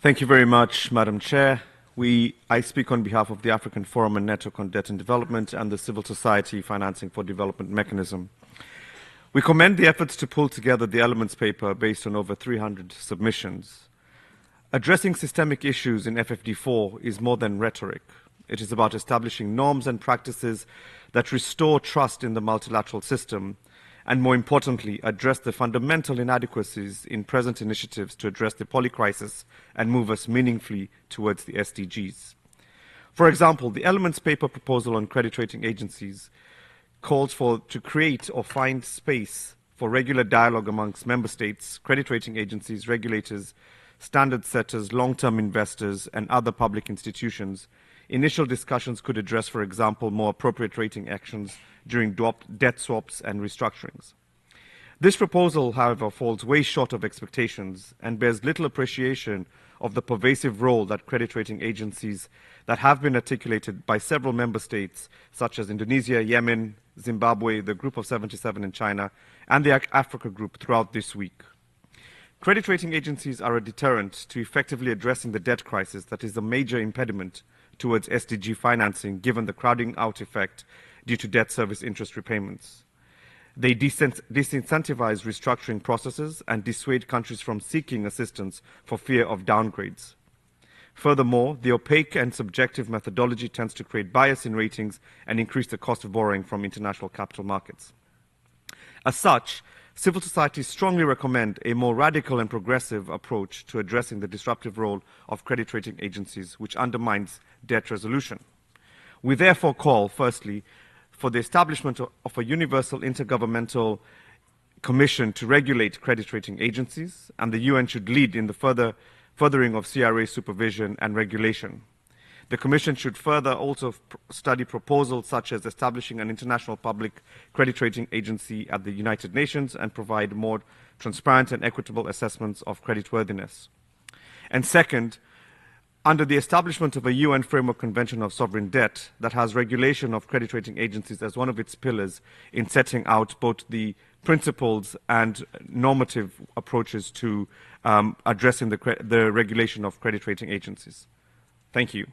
Thank you very much, Madam Chair. I speak on behalf of the African Forum and Network on Debt and Development and the Civil Society Financing for Development Mechanism. We commend the efforts to pull together the elements paper based on over 300 submissions. Addressing systemic issues in FFD4 is more than rhetoric. It is about establishing norms and practices that restore trust in the multilateral system and, more importantly, address the fundamental inadequacies in present initiatives to address the poly-crisis and move us meaningfully towards the SDGs. For example, the Elements Paper proposal on credit rating agencies calls to create or find space for regular dialogue amongst member states, credit rating agencies, regulators, standard setters, long-term investors, and other public institutions. Initial discussions could address, for example, more appropriate rating actions during debt swaps and restructurings. This proposal, however, falls way short of expectations and bears little appreciation of the pervasive role that credit rating agencies that have been articulated by several member states, such as Indonesia, Yemen, Zimbabwe, the Group of 77 in China, and the Africa Group throughout this week. Credit rating agencies are a deterrent to effectively addressing the debt crisis that is a major impediment towards SDG financing, given the crowding out effect due to debt service interest repayments. They disincentivize restructuring processes and dissuade countries from seeking assistance for fear of downgrades. Furthermore, the opaque and subjective methodology tends to create bias in ratings and increase the cost of borrowing from international capital markets. As such, civil society strongly recommend a more radical and progressive approach to addressing the disruptive role of credit rating agencies, which undermines debt resolution. We therefore call, firstly, for the establishment of a universal intergovernmental commission to regulate credit rating agencies, and the UN should lead in the furthering of CRA supervision and regulation. The Commission should further also study proposals such as establishing an international public credit rating agency at the United Nations and provide more transparent and equitable assessments of creditworthiness. And second, under the establishment of a UN Framework Convention of Sovereign Debt that has regulation of credit rating agencies as one of its pillars in setting out both the principles and normative approaches to addressing the regulation of credit rating agencies. Thank you.